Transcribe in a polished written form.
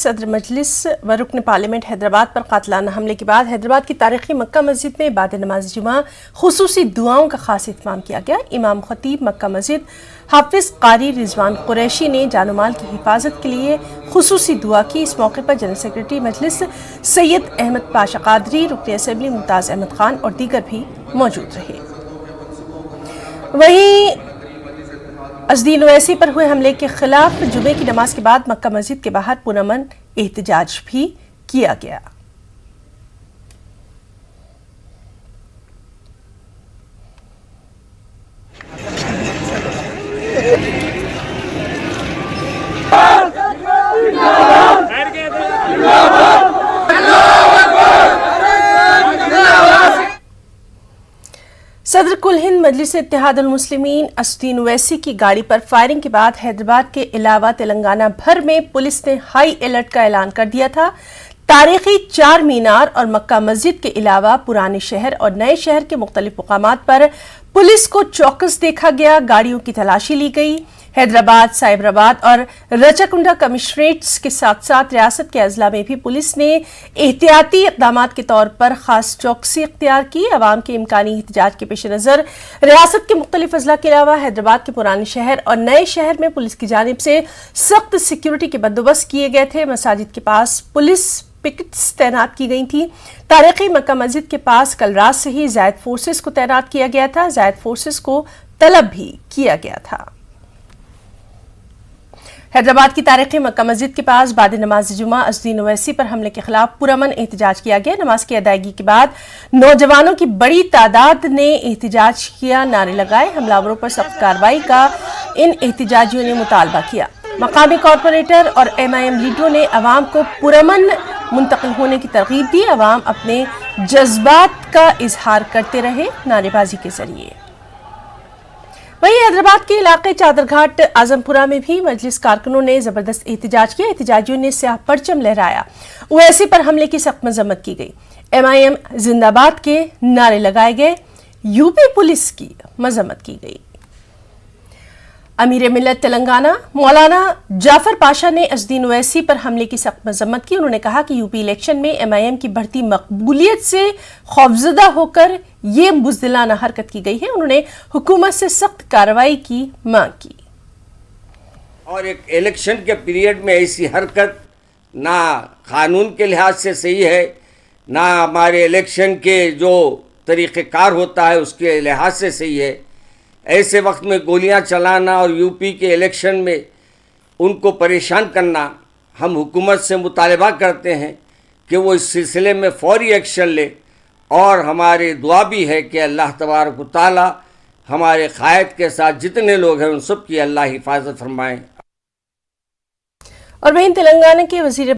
صدر مجلس و رکن پارلیمنٹ حیدرآباد پر قاتلانہ حملے کے بعد حیدرآباد کی تاریخی مکہ مسجد میں بعد نماز جمعہ خصوصی دعاؤں کا خاص اہتمام کیا گیا۔ امام خطیب مکہ مسجد حافظ قاری رضوان قریشی نے جان و مال کی حفاظت کے لیے خصوصی دعا کی۔ اس موقع پر جنرل سیکرٹری مجلس سید احمد پاشا قادری، رکن اسمبلی ممتاز احمد خان اور دیگر بھی موجود رہے۔ وہیں ازدین اویسی پر ہوئے حملے کے خلاف جمعے کی نماز کے بعد مکہ مسجد کے باہر پرامن احتجاج بھی کیا گیا۔ صدر کل ہند مجلس اتحاد المسلمین ازدین اویسی کی گاڑی پر فائرنگ کے بعد حیدرآباد کے علاوہ تلنگانہ بھر میں پولیس نے ہائی الرٹ کا اعلان کر دیا تھا۔ تاریخی چار مینار اور مکہ مسجد کے علاوہ پرانے شہر اور نئے شہر کے مختلف مقامات پر پولیس کو چوکس دیکھا گیا، گاڑیوں کی تلاشی لی گئی۔ حیدرآباد، سائبرآباد اور رچاکنڈا کمشنریٹس کے ساتھ ساتھ ریاست کے اضلاع میں بھی پولیس نے احتیاطی اقدامات کے طور پر خاص چوکسی اختیار کی۔ عوام کے امکانی احتجاج کے پیش نظر ریاست کے مختلف اضلاع کے علاوہ حیدرآباد کے پرانے شہر اور نئے شہر میں پولیس کی جانب سے سخت سیکیورٹی کے بندوبست کیے گئے تھے۔ مساجد کے پاس پولیس پکٹس تعینات کی گئی تھیں۔ تاریخی مکہ مسجد کے پاس کل رات سے ہی زائد فورسز کو تعینات کیا گیا تھا۔ زائد فورسز کو طلب بھی کیا گیا تھا۔ حیدرآباد کی تاریخی مکہ مسجد کے پاس بعد نماز جمعہ ازدین اویسی پر حملے کے خلاف پرامن احتجاج کیا گیا۔ نماز کی ادائیگی کے بعد نوجوانوں کی بڑی تعداد نے احتجاج کیا، نعرے لگائے۔ حملہ پر سخت کارروائی کا ان احتجاجیوں نے مطالبہ کیا۔ مقامی کارپوریٹر اور ایم آئی ایم لیڈروں نے عوام کو پرامن منتقل ہونے کی ترغیب دی۔ عوام اپنے جذبات کا اظہار کرتے رہے نعرے بازی کے ذریعے۔ وہیں حیدرآباد کے علاقے چادر گھاٹ اعظم پورہ میں بھی مجلس کارکنوں نے زبردست احتجاج کیا۔ احتجاجیوں نے سیاہ پرچم لہرایا۔ اویسی پر حملے کی سخت مذمت کی گئی۔ ایم آئی ایم زندہ باد کے نعرے لگائے گئے۔ یو پی پولیس کی مذمت کی گئی۔ امیر ملت تلنگانہ مولانا جعفر پاشا نے ازدین اویسی پر حملے کی سخت مذمت کی۔ انہوں نے کہا کہ یو پی الیکشن میں ایم آئی ایم کی بڑھتی مقبولیت سے خوفزدہ ہو کر یہ بزدلانہ حرکت کی گئی ہے۔ انہوں نے حکومت سے سخت کارروائی کی مانگ کی۔ اور ایک الیکشن کے پیریڈ میں ایسی حرکت نہ قانون کے لحاظ سے صحیح ہے، نہ ہمارے الیکشن کے جو طریقہ کار ہوتا ہے اس کے لحاظ سے صحیح ہے۔ ایسے وقت میں گولیاں چلانا اور یو پی کے الیکشن میں ان کو پریشان کرنا، ہم حکومت سے مطالبہ کرتے ہیں کہ وہ اس سلسلے میں فوری ایکشن لے، اور ہماری دعا بھی ہے کہ اللہ تبارک و تعالی ہمارے قائد کے ساتھ جتنے لوگ ہیں ان سب کی اللہ حفاظت فرمائیں۔ اور وہیں تلنگانہ کے وزیر